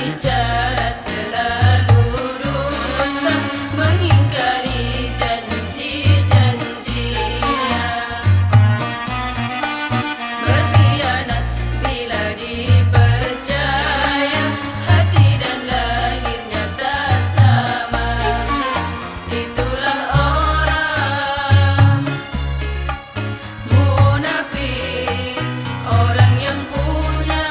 bicara selalu dusta, mengingkari janji-janjinya, berkhianat bila dipercaya, hati dan lahirnya tak sama. Itulah orang munafik, orang yang punya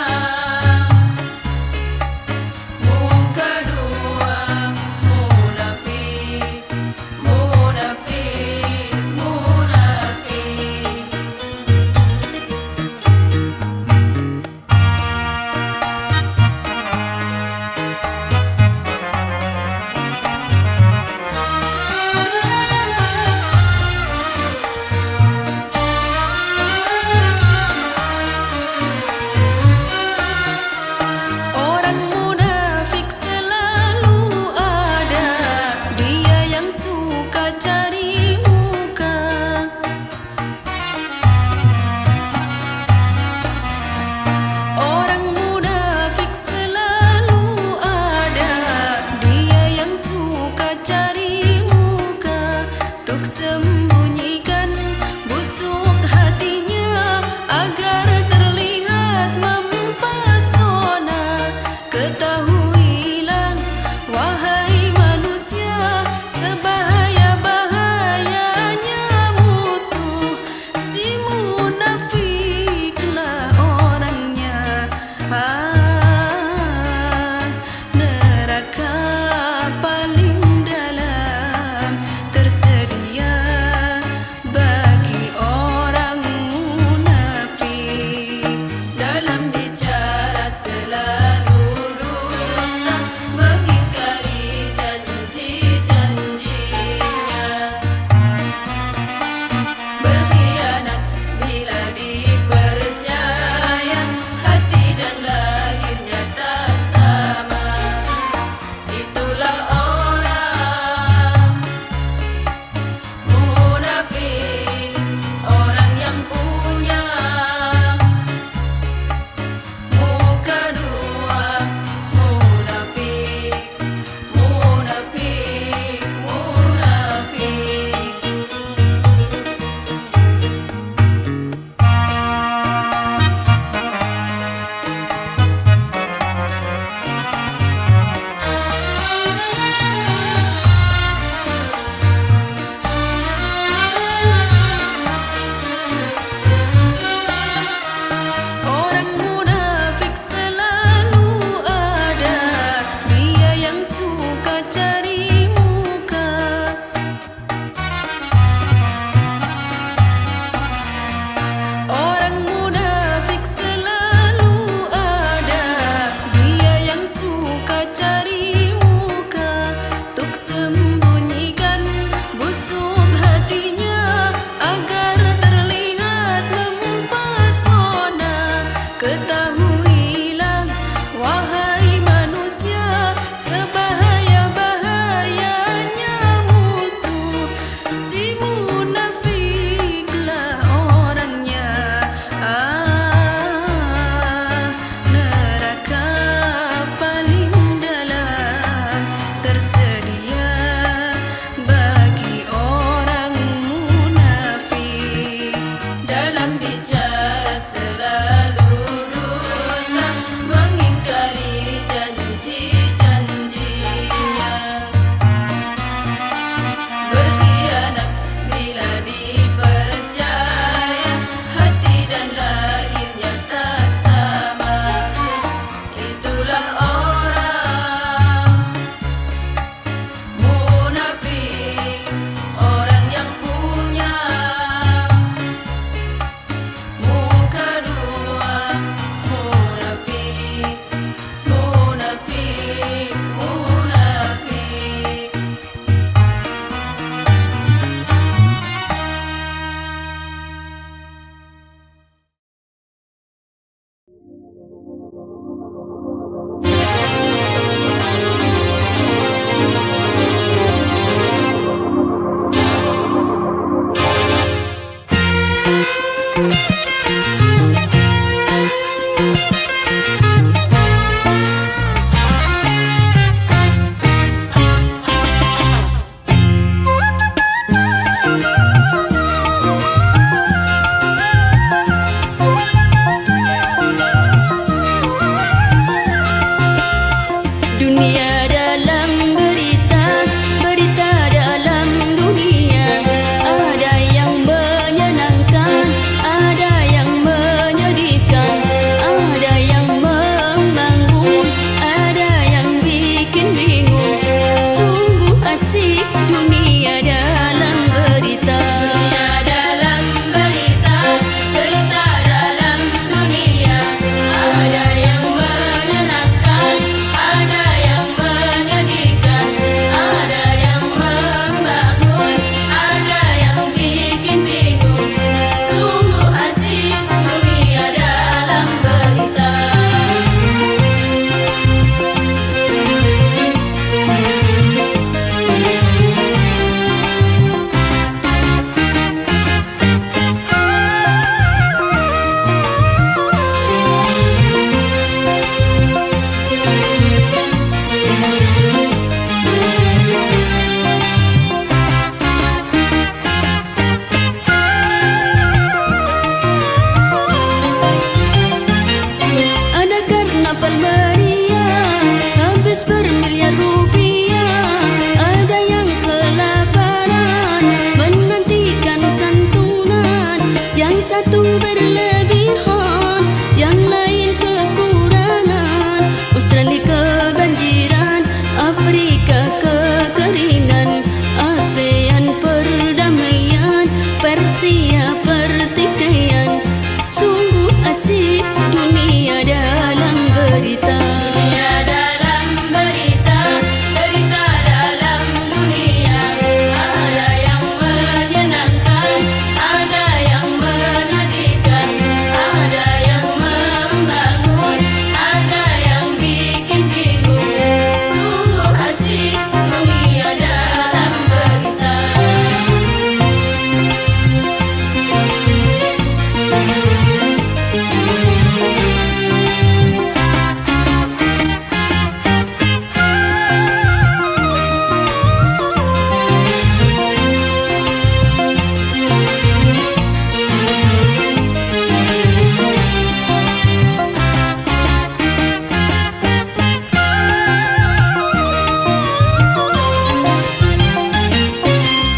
dunia dalam berita, berita dalam dunia. Ada yang menyenangkan, ada yang menyedihkan, ada yang membangun, ada yang bikin bingung. Sungguh asik dunia dalam berita. Dunia dalam berita, berita dalam dunia. Ada yang menyenangkan, ada yang menyedihkan, ada yang membangun, ada yang bikin bingung. Sungguh asik dunia dalam berita. Ada karnaval meriah, habis bermiliar rupiah. Ada yang kelaparan, menantikan santunan. Yang satu berlebihan, yang lain kekurangan. Australia kebanjiran, Afrika kekeringan, ASEAN perdamaian, Persia pertikaian. Sungguh asik dunia dalam berita. Dunia dalam berita, berita dalam dunia. Ada yang menyenangkan, ada yang menyedihkan, ada yang membangun, ada yang bikin bingung. Sungguh asik dunia dalam berita.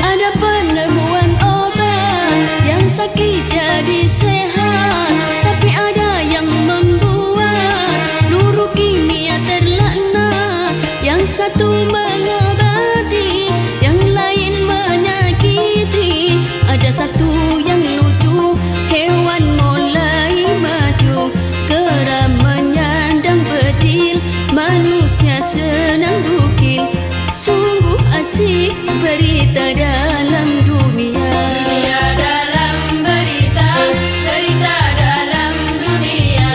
Ada penemuan obat yang sakit jadi sehat, tapi ada yang membuat luruh kimia terlaknat. Yang satu mengobati, yang lain menyakiti. Ada satu yang lucu, hewan mulai maju, kera menyandang bedil, manusia senang bukil. Sungguh asik berita dalam dunia. Dunia dalam berita, berita dalam dunia.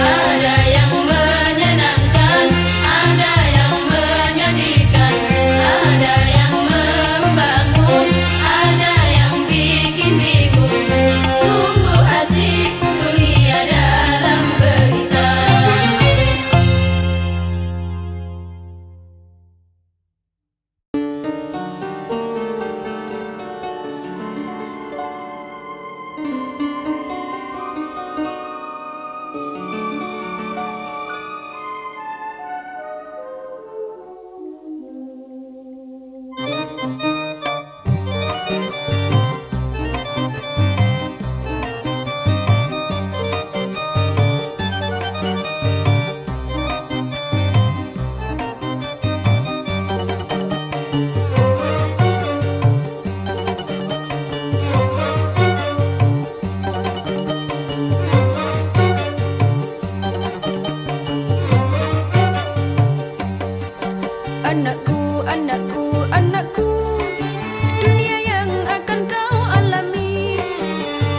Ada yang menyenangkan, ada yang menyedihkan, ada yang membangun, ada yang bikin bingung. Sungguh asik dunia dalam berita. Anakku, anakku, anakku, dunia yang akan kau alami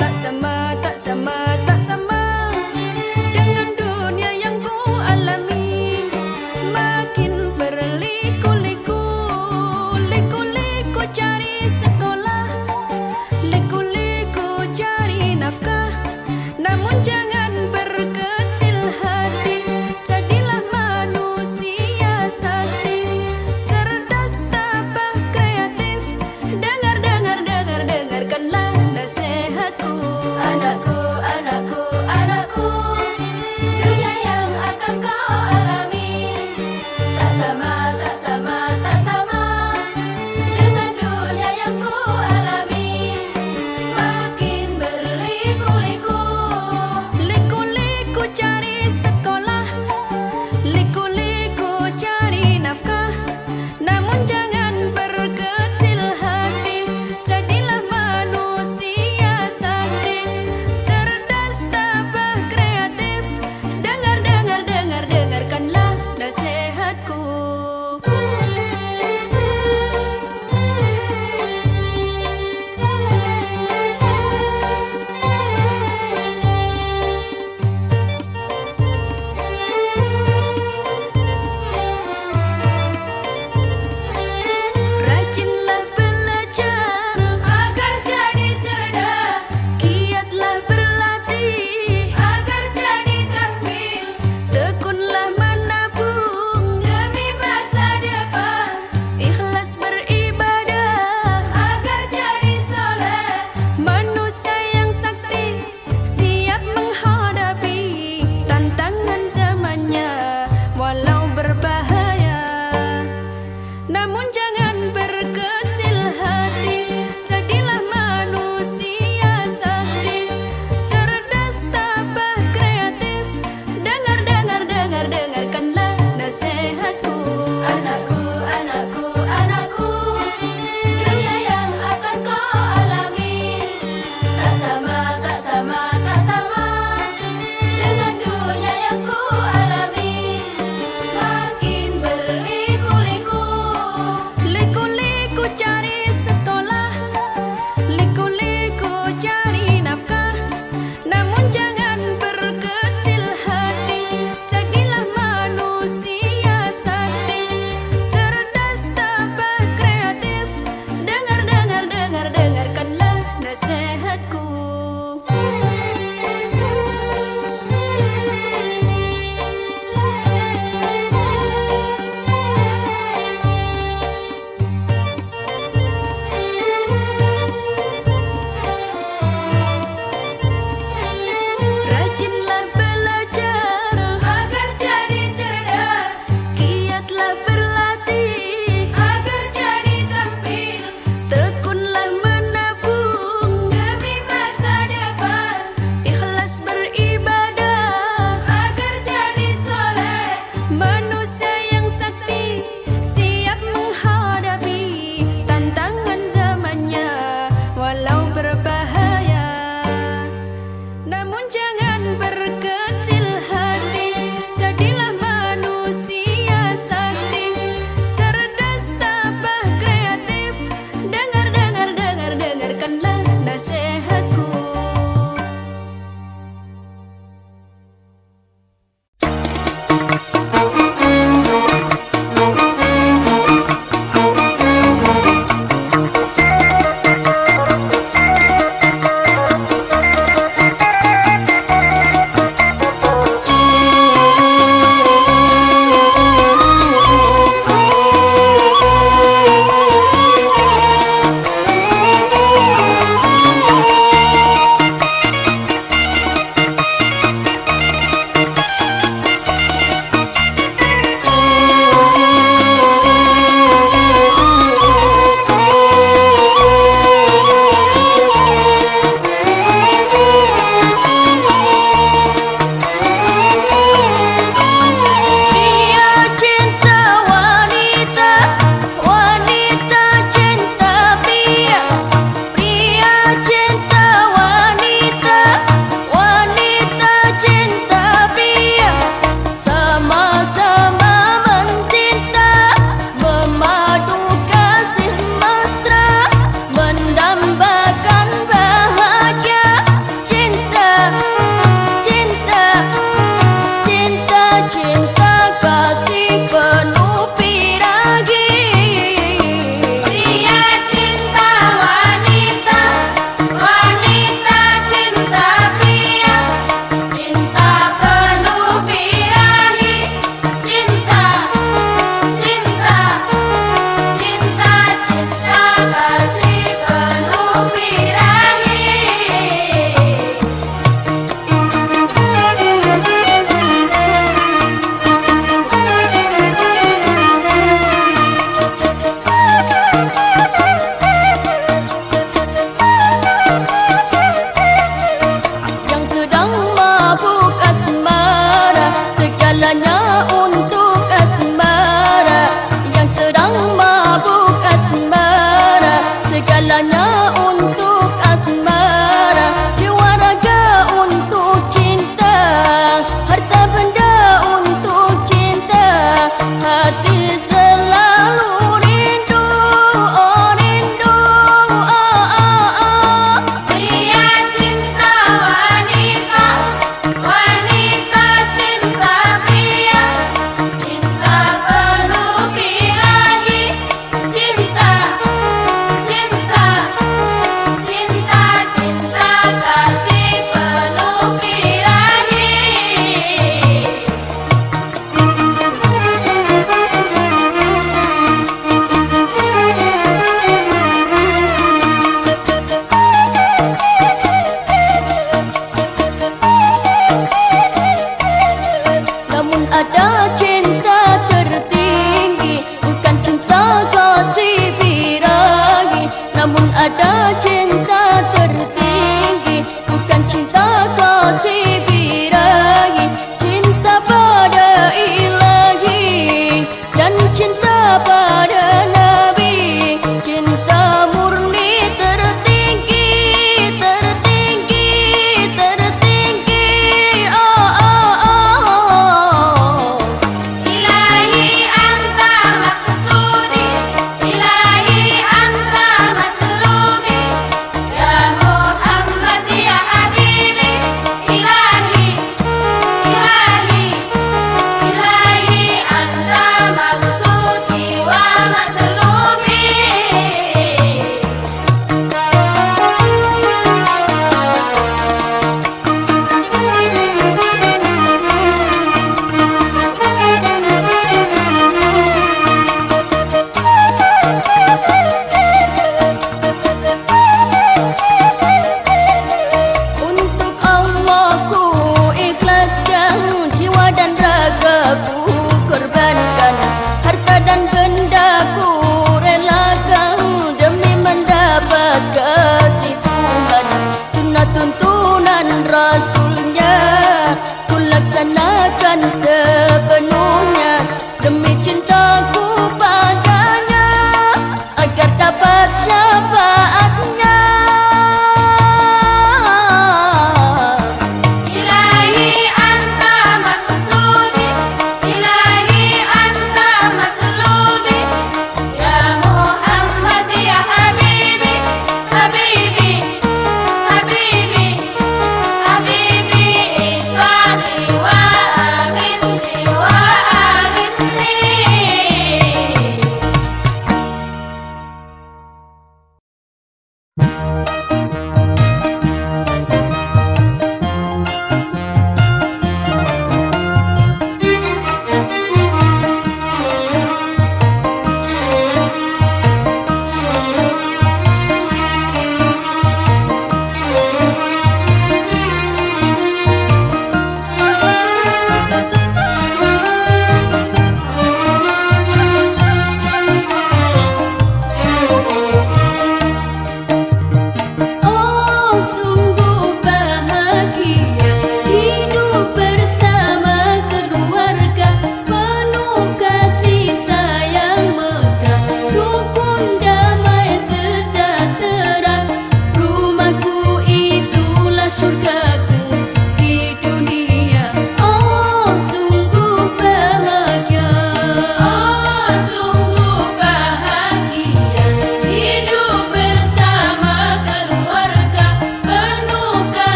tak sama, tak sama, tak sama dengan dunia yang ku alami. Makin berliku-liku, liku-liku cari sekolah, liku-liku cari nafkah. Namun jangan berkecil hati, jadilah manusia sakti, cerdas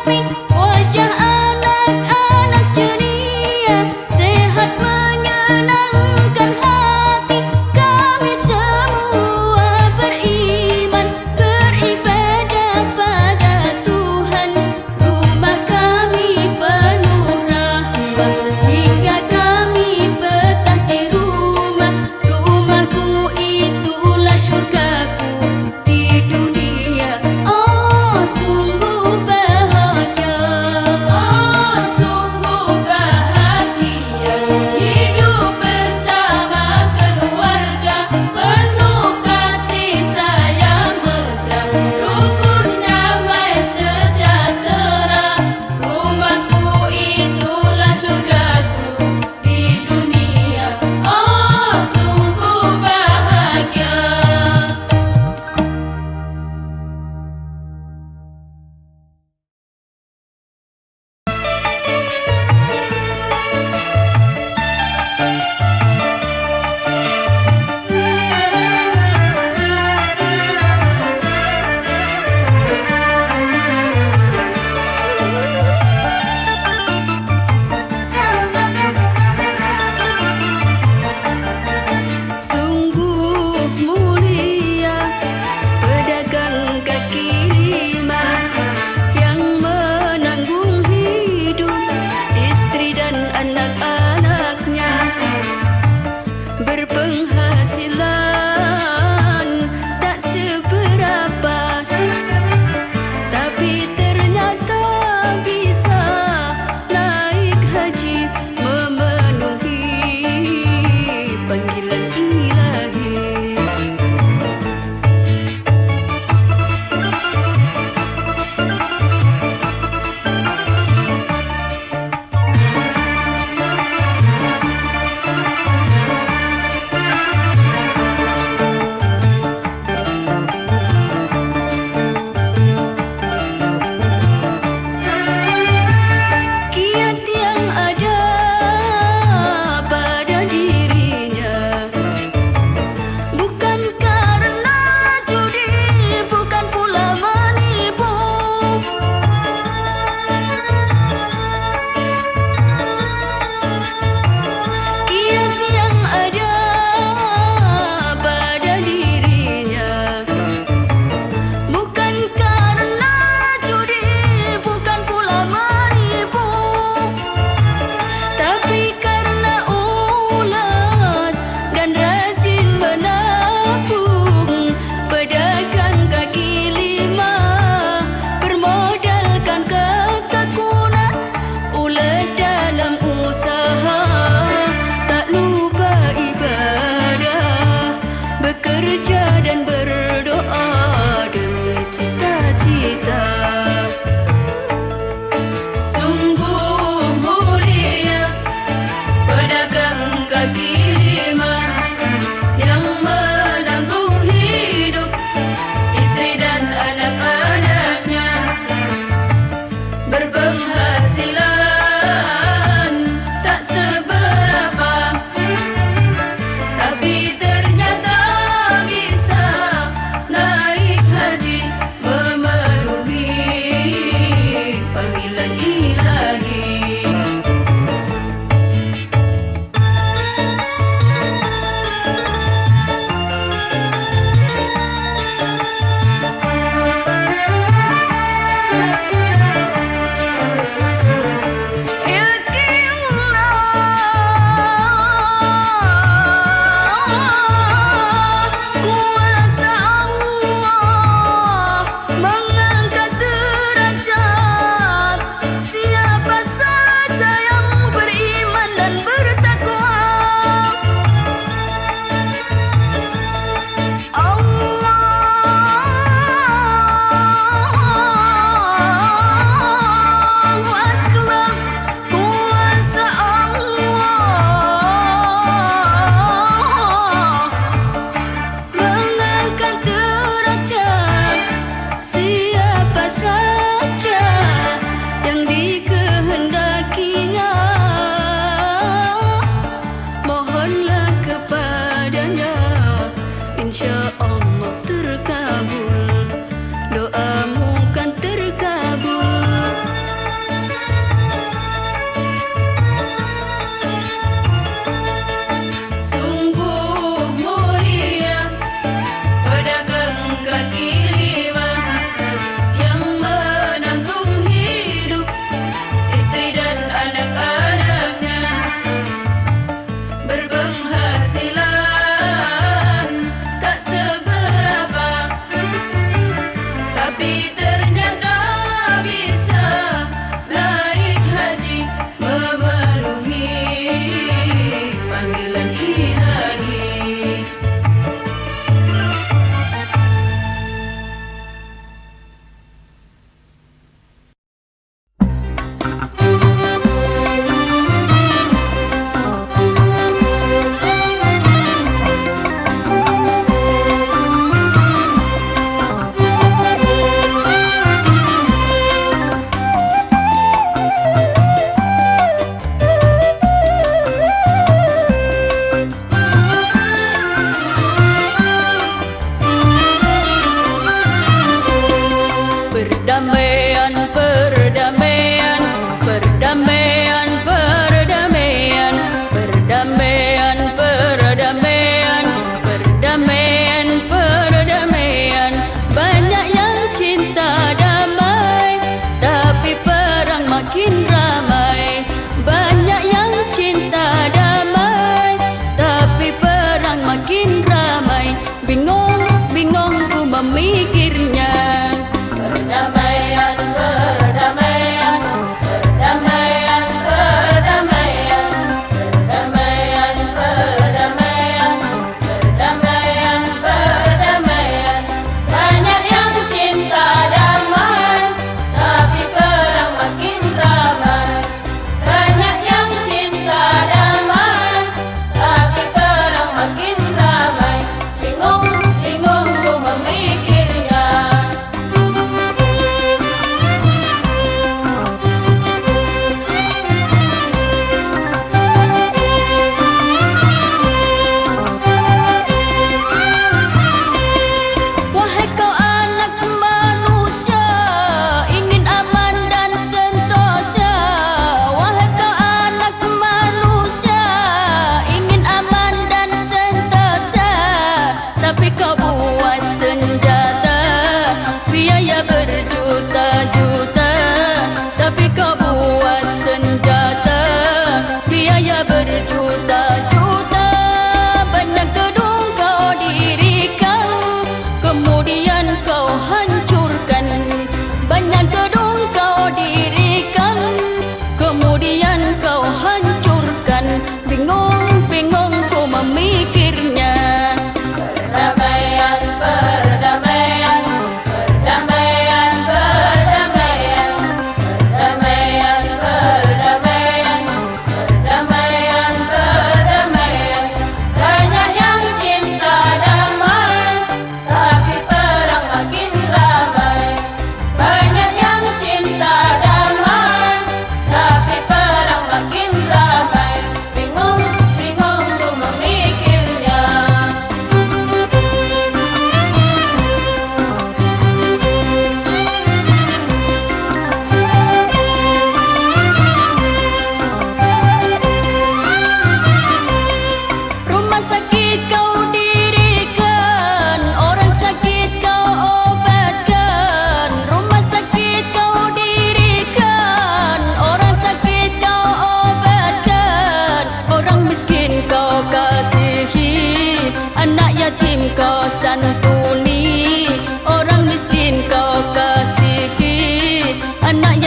Rapi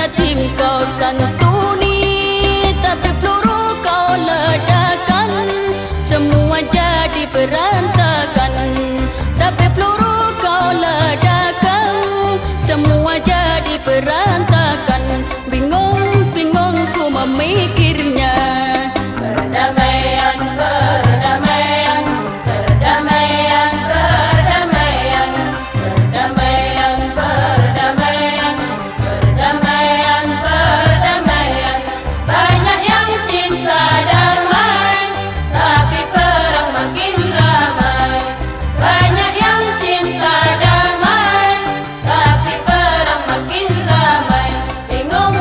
yatim kau santuni, tapi peluru kau ledakan, semua jadi berantakan. Tapi peluru kau ledakan, semua jadi berantakan. Bingung, bingung ku memikirnya. Perdamaian, perdamaian, perdamaian, perdamaian, perdamaian, perdamaian, perdamaian, perdamaian. Banyak yang cinta damai, tapi perang makin ramai. Banyak yang cinta damai, tapi perang makin ramai. Bingung,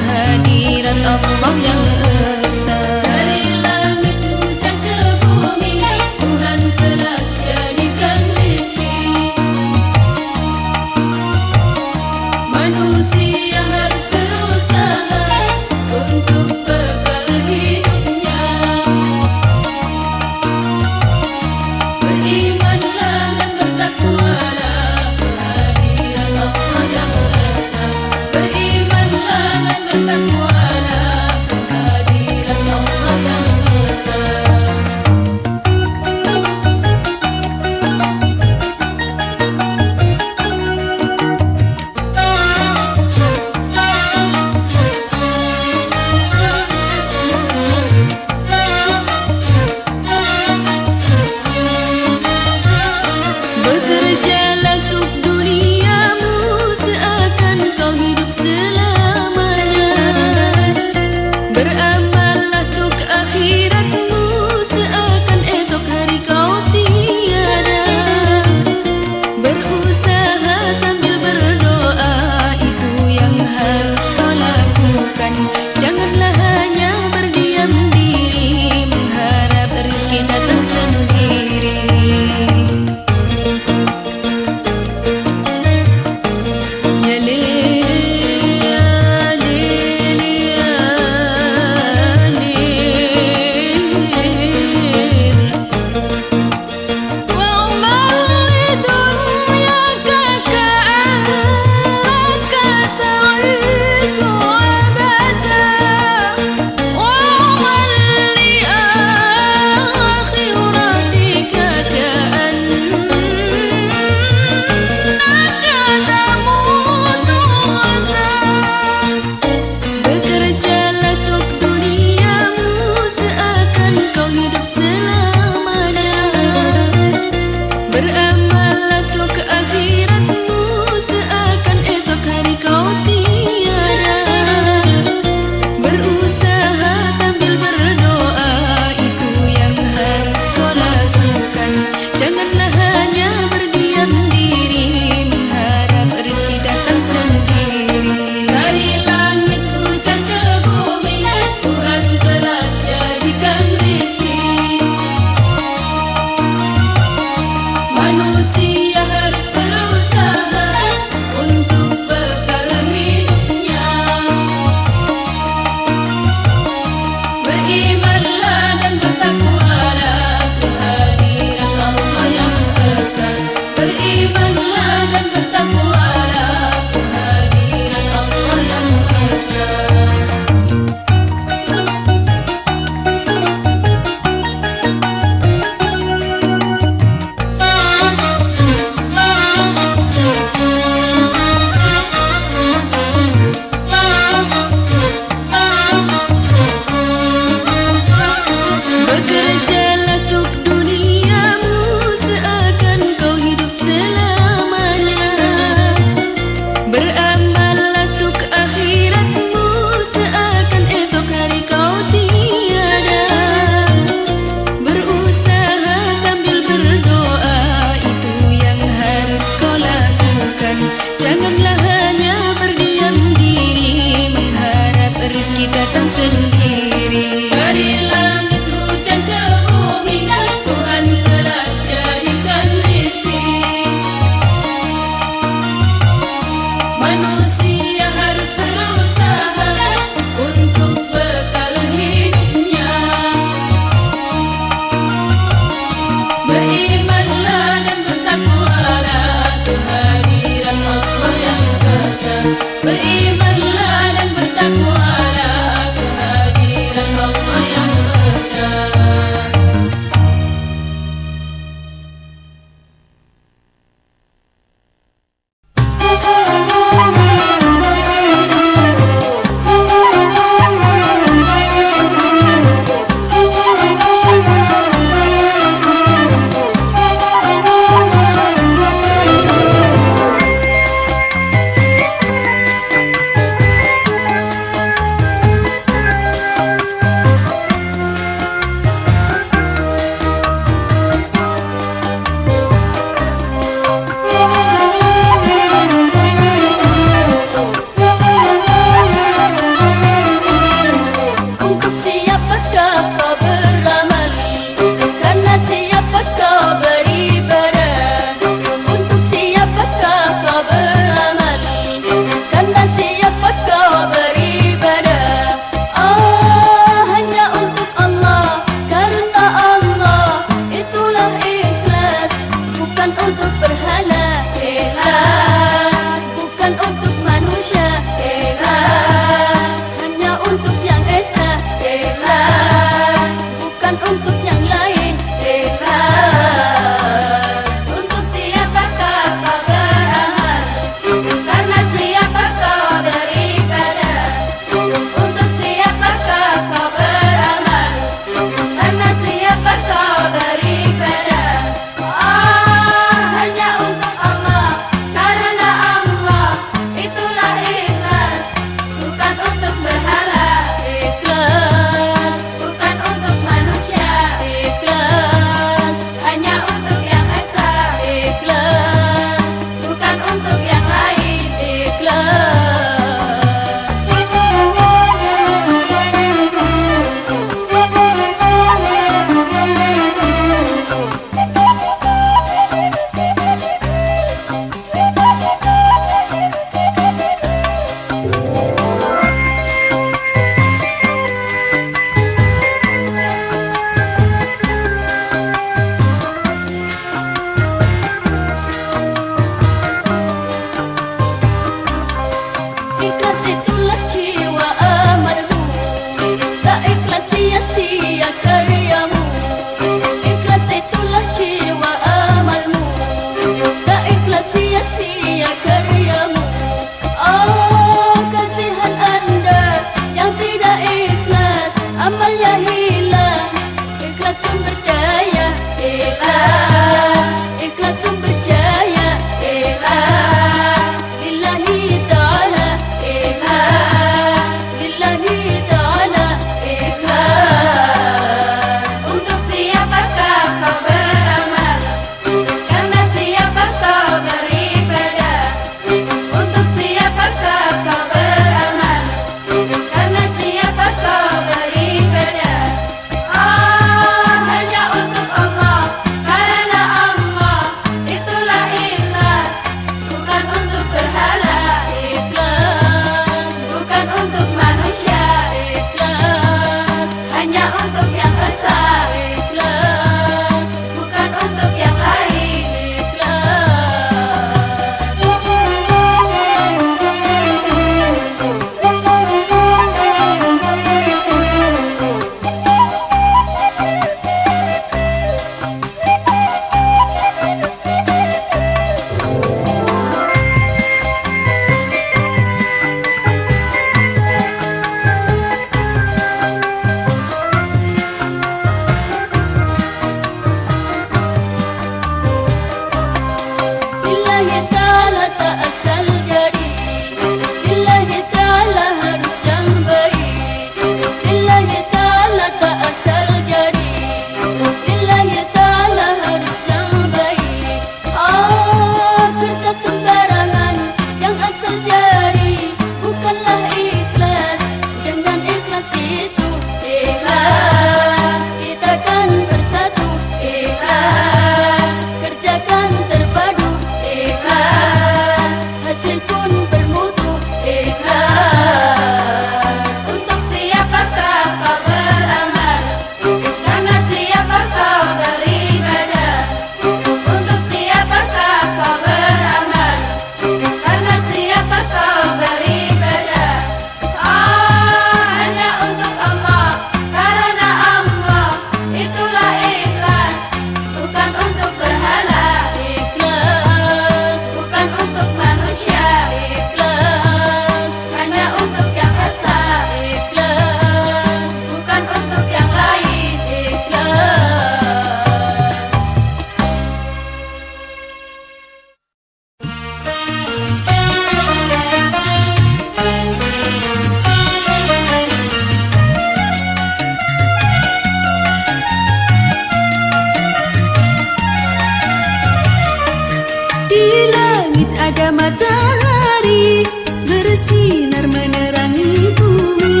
bersinar menerangi bumi.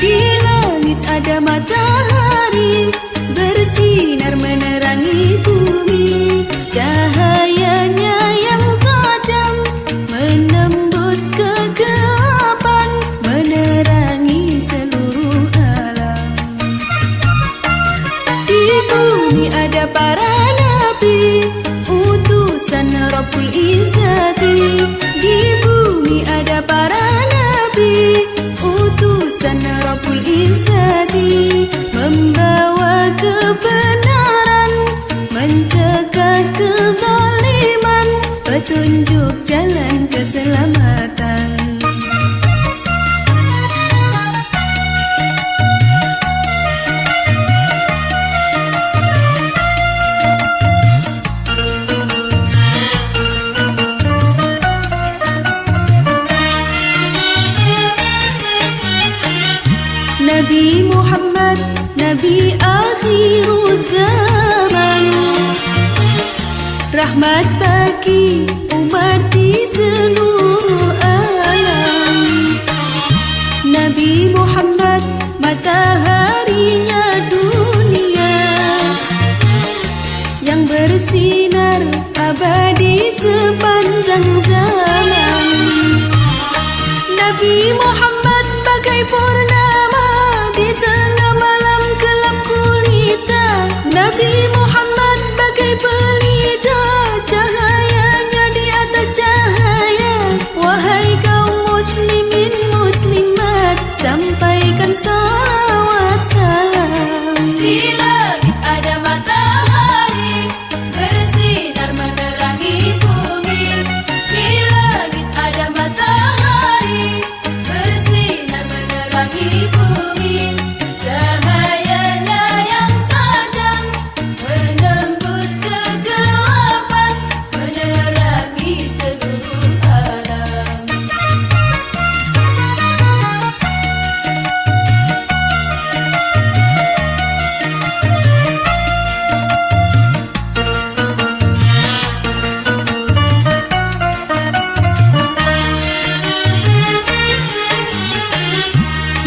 Di langit ada matahari bersinar menerangi bumi. Cahayanya yang tajam menembus kegelapan, menerangi seluruh alam. Di bumi ada para nabi, utusan Rabbul Izzati. Di bumi ada para nabi, utusan Rabbul Izzati, membawa kebenaran, mencegah kezaliman, petunjuk jalan keselamatan. Nabi Muhammad, Nabi akhir zaman, rahmat bagi umat di seluruh alam. Nabi Muhammad, mataharinya dunia, yang bersinar abadi sepanjang zaman. Nabi Muhammad bagai purnama di tengah malam gelap gulita. Nabi Muhammad bagai pelita, cahayanya di atas cahaya. Wahai kaum muslimin muslimat, sampaikan salawat salam. Di langit ada matahari bersinar menerangi bumi. Di langit ada matahari bersinar menerangi bumi. Cahayanya yang tajam menembus kegelapan, menerangi seluruh alam.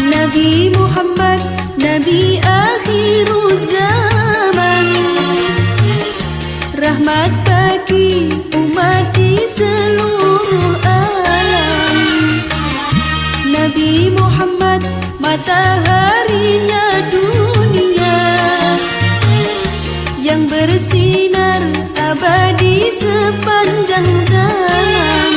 Nabi Muhammad, Nabi akhir zaman, rahmat bagi umat di seluruh alam. Nabi Muhammad, mataharinya dunia, yang bersinar abadi sepanjang zaman.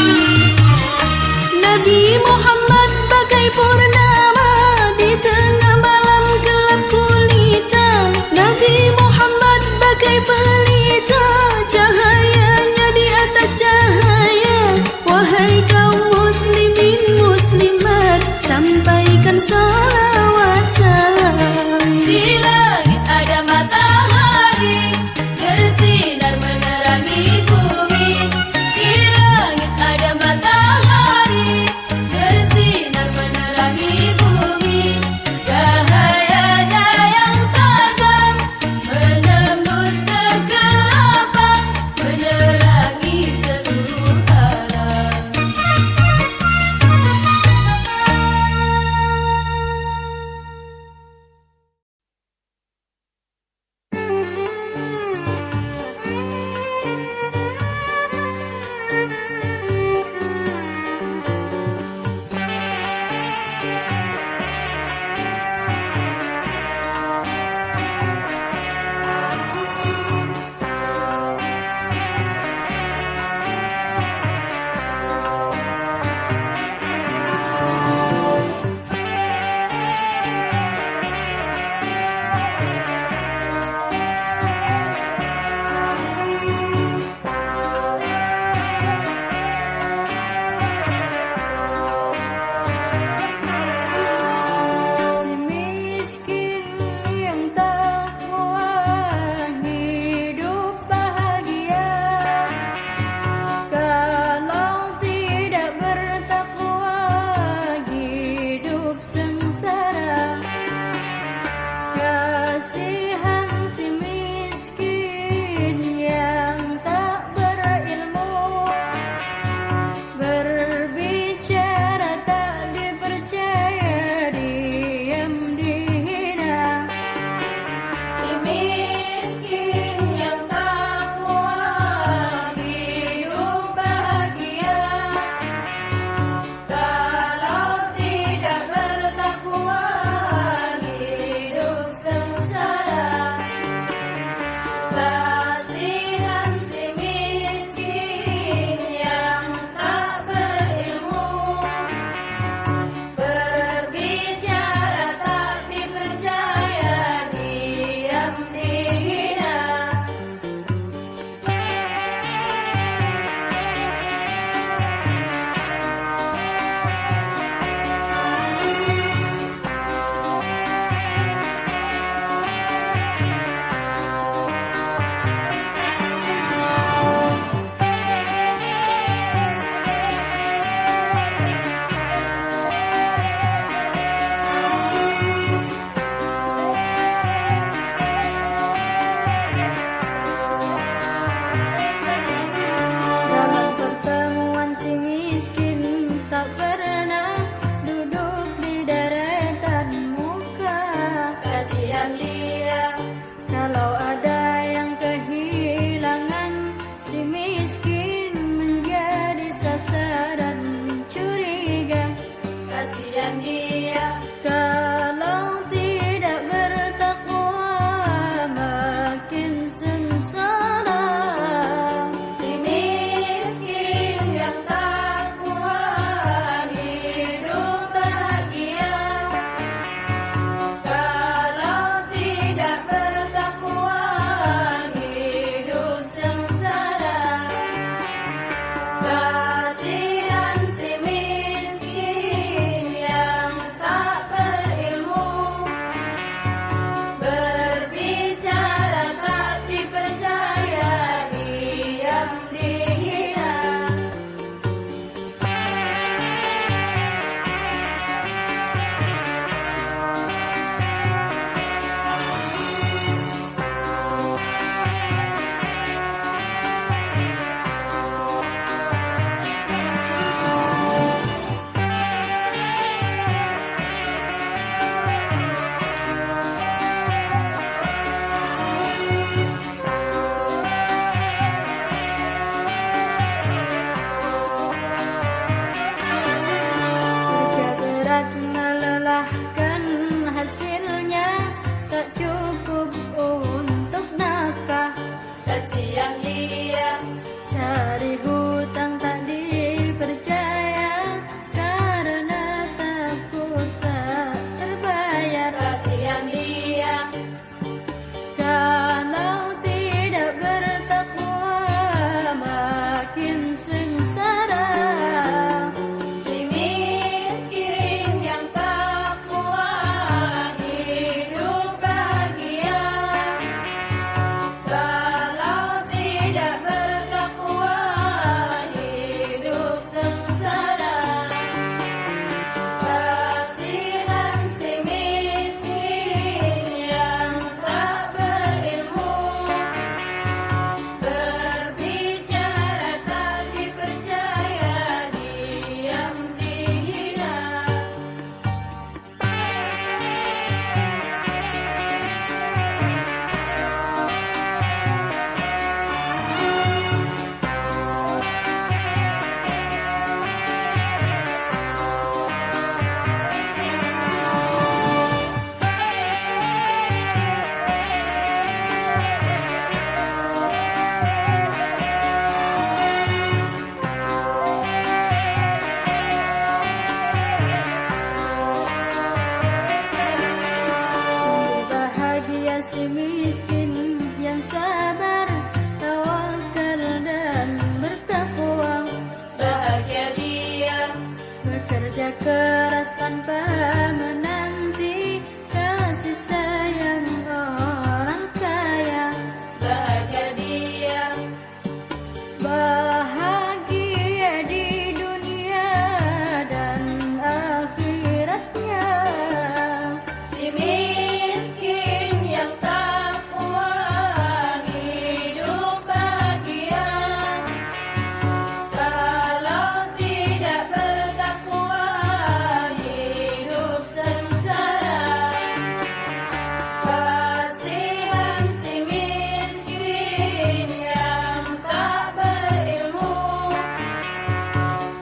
Nabi Muhammad bagai purnama di tengah malam gelap gulita. Nabi Muhammad bagai pelita, cahayanya di atas cahaya. Wahai kaum muslimin muslimat, sampaikan salawat salam. Di langit ada matahari bersinar menerangi bumi. Di langit ada matahari berat melelahkan, hasilnya tak cukup untuk nafkah. Kasihan dia, Cari hutang tak dipercaya, karena takut tak terbayar. kasihan dia, Kalau tidak bertakwa makin sengsara. si miskin yang tak kuat hidup bahagia. Kalau tidak bertakwa hidup sengsara. Kasihan si miskin yang tak berilmu, berbicara tak dipercaya, diam dihina. Sungguh bahagia si miskin yang sabar, tawakal dan bertakwa. Bahagia dia, Bekerja keras tanpa menanti kasih sayang orang kaya. bahagia dia, Bahagia di dunia dan akhiratnya. si miskin yang tak kuat hidup bahagia. Kalau tidak bertakwa hidup sengsara. Kasihan si miskin yang tak berilmu,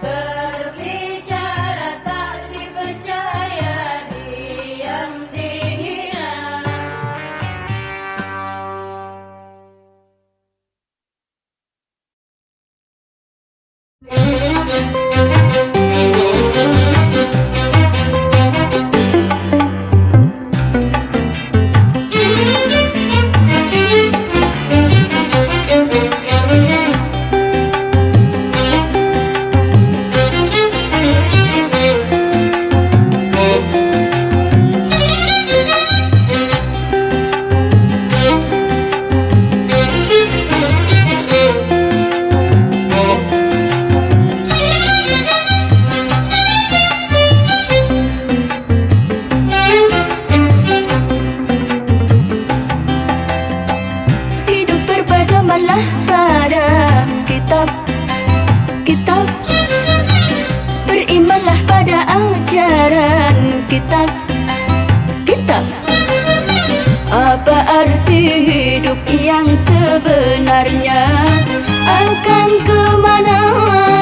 berbicara tak dipercaya, diam dihina. Hidup berpedomanlah pada kitab. Berimanlah pada ajaran kitab. Apa arti hidup yang sebenarnya? Akan kemana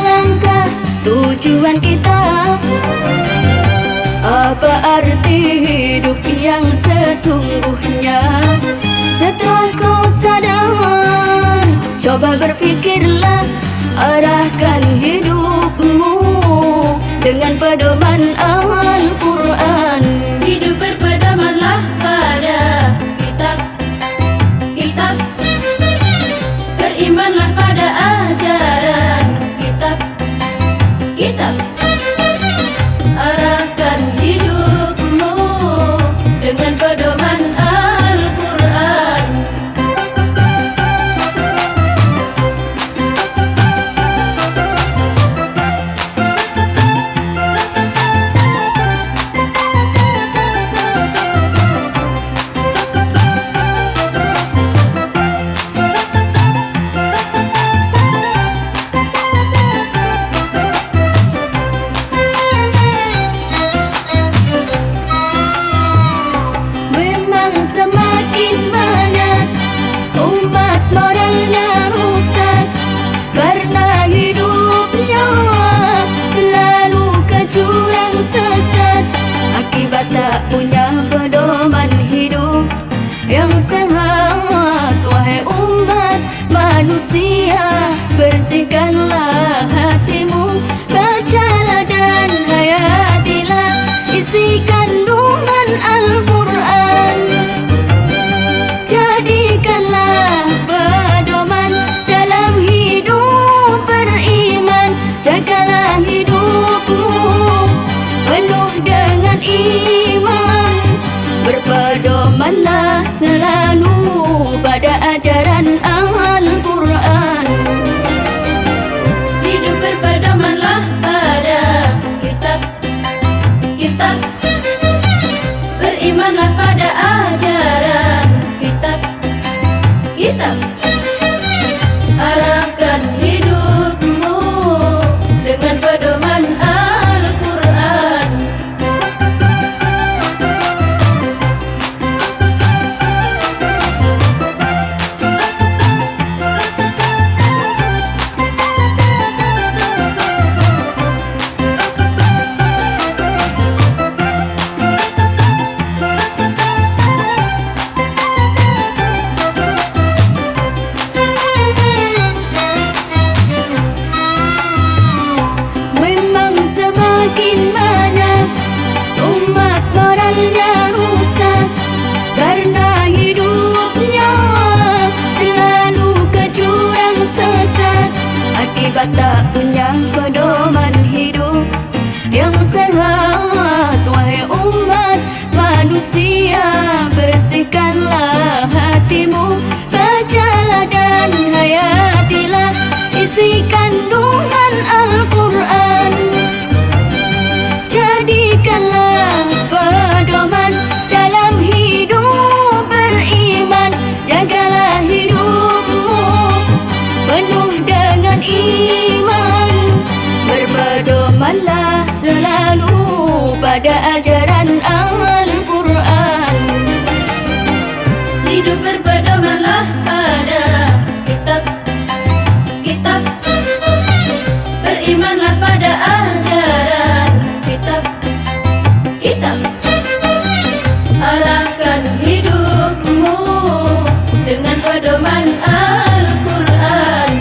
langkah tujuan kita? Apa arti hidup yang sesungguhnya? Setelah kau sadar, coba berfikirlah, arahkan hidupmu dengan pedoman Al-Quran. Hidup berpedomanlah pada kitab. Berimanlah pada ajaran kitab. Arahkan hidupmu dengan pedoman Al-Quran. manusia, bersihkanlah hatimu, bacalah dan hayatilah isi kandungan Al-Quran. Jadikanlah pedoman dalam hidup beriman, jagalah hidupmu penuh dengan iman, berpedomanlah selalu pada ajaran Al-Quran. Hidup berpedomanlah pada kitab, berimanlah pada ajaran kitab. Arahkan hidupmu dengan pedoman Al-Quran. Memang semakin banyak umat moralnya rusak karena hidupnya selalu ke jurang sesat, akibat tak punya pedoman hidup yang sehat. Wahai umat manusia, bersihkanlah hatimu, bacalah dan hayatilah isi kandungan Al-Quran. Jadikanlah pedoman dalam hidup beriman, jagalah hidupmu penuh dengan iman, berpedomanlah selalu pada ajaran Al-Quran. Hidup berpedomanlah pada kitab, berimanlah pada ajaran kitab. Arahkan hidupmu dengan pedoman Al-Quran.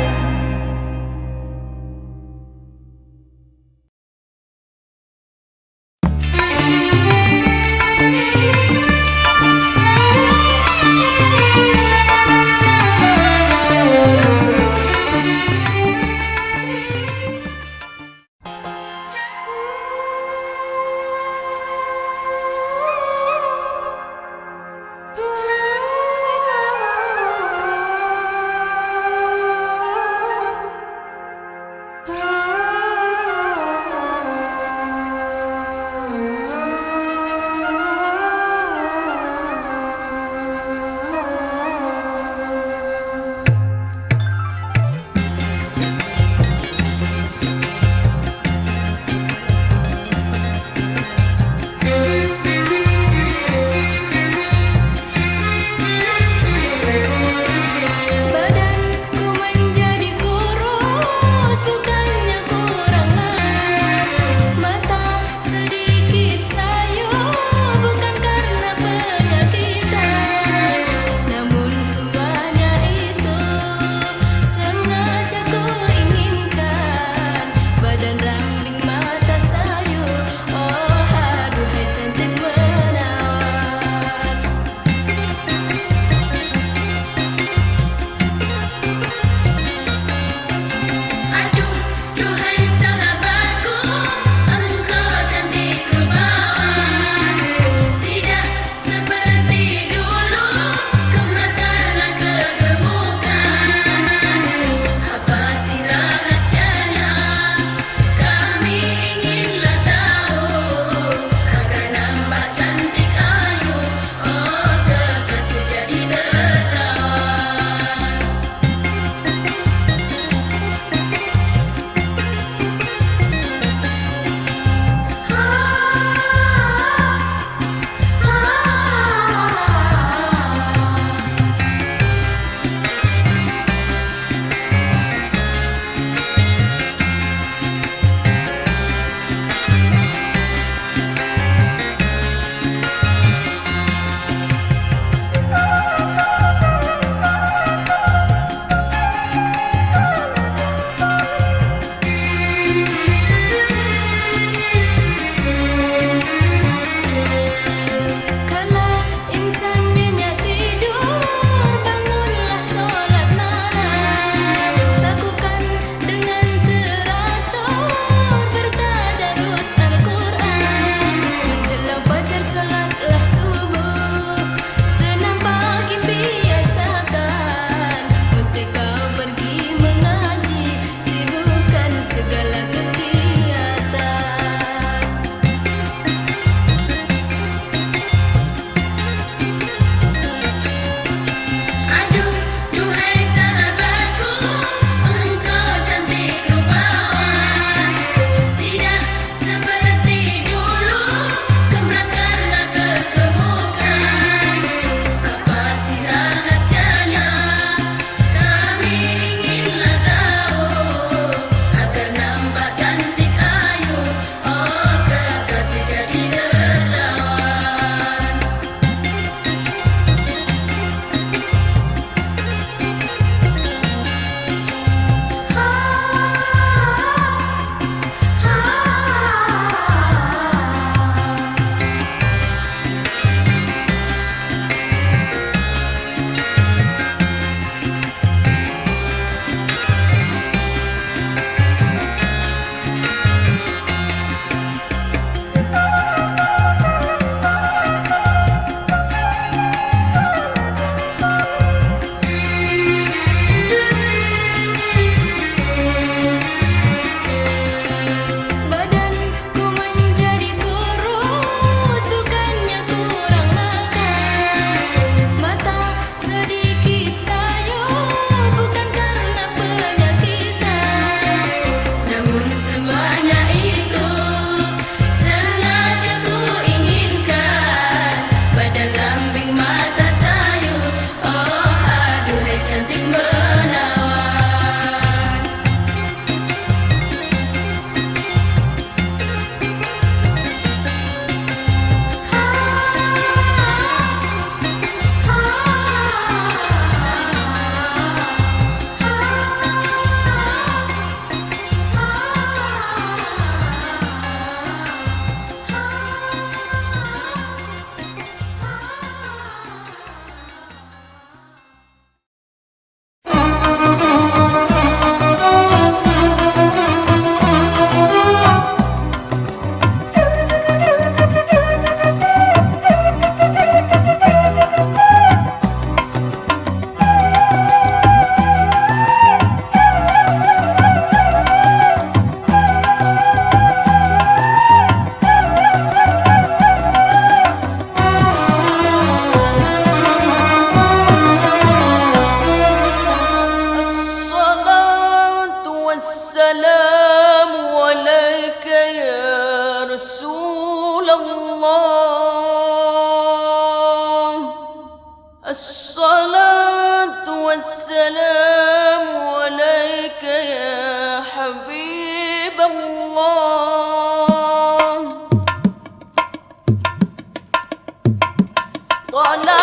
يا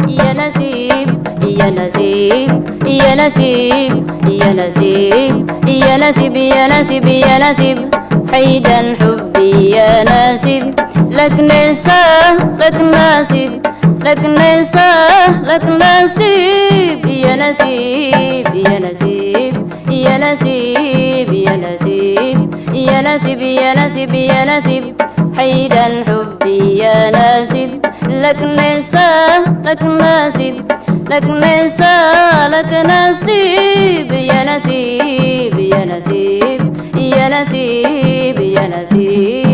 يا نسيب يا نسيب يا نسيب يا نسيب يا نسيب حيدا حبي يا نسيب لك نساء لك نسيب لك نساء لك نسيب يا نسيب يا نسيب يا نسيب يا نسيب يا نسيب يا نسيب يا نسيب حيدا حبي يا نسيب لك نساء لك نسيب لك نساء لك نسيب يا نسيب يا نسيب يا نسيب يا نسيب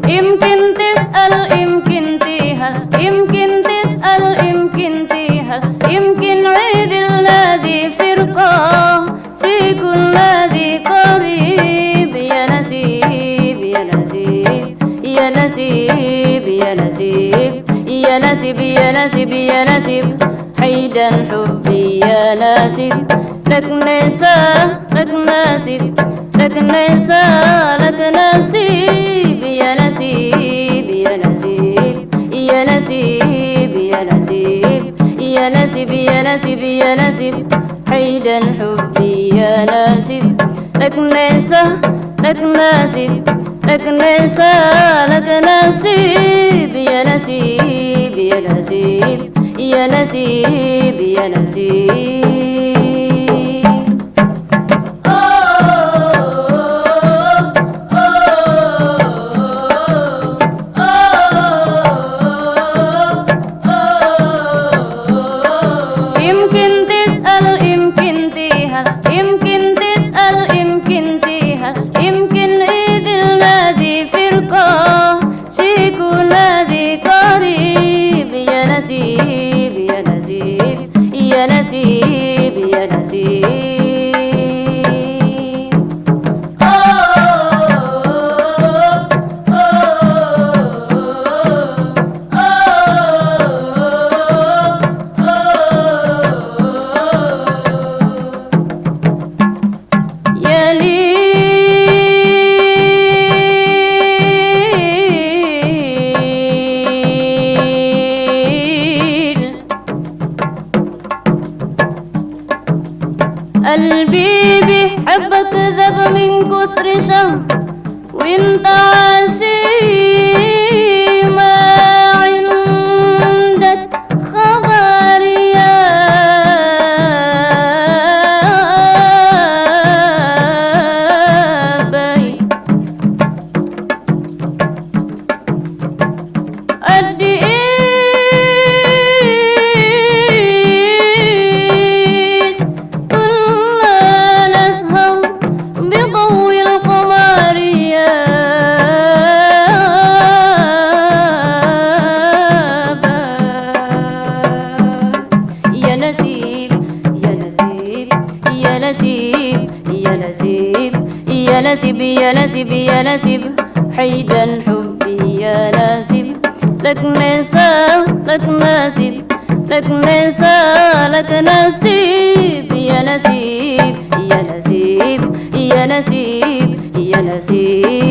يمكن تسأل يمكن تهل يمكن تسأل يمكن تهل يمكن عيد الذي فرقة سيكون الذي قريب يا نسيب يا نسيب يا نسيب يا نسيب يا نسيب يا نسيب يا نسيب حيدا حبي يا نسيب لك نساء لك نسيب لك نساء لك نسيب يا نسيب يا نسيب يا نسيب يا نسيب يا نسيب يا نسيب يا نسيب حيدا حبي يا نسيب لك نساء لك نسيب لك نساء لك نسيب يا نسيب يا نسيب يا نسيب يا نسيب يمكن تسأل يمكن تهل يمكن تسأل يمكن تهل يمكن عيد الذي فرقة سيكون الذي قريب يا نسيب يا نسيب يا نسيب يا نسيب يا ليل قلبي بيحبك ذاب من كتر شهر وانت عاشق ما عندك خبر يا بي قد إيه كنا نسهر بضوء القمر يا بي يا نسيب يا نسيب يا نسيب يا نسيب يا نسيب يا نسيب يا نسيب حيدا حبي يا نسيب لك نساء لك نسيب لك نساء لك نسيب يا نسيب يا نسيب يا نسيب يا نسيب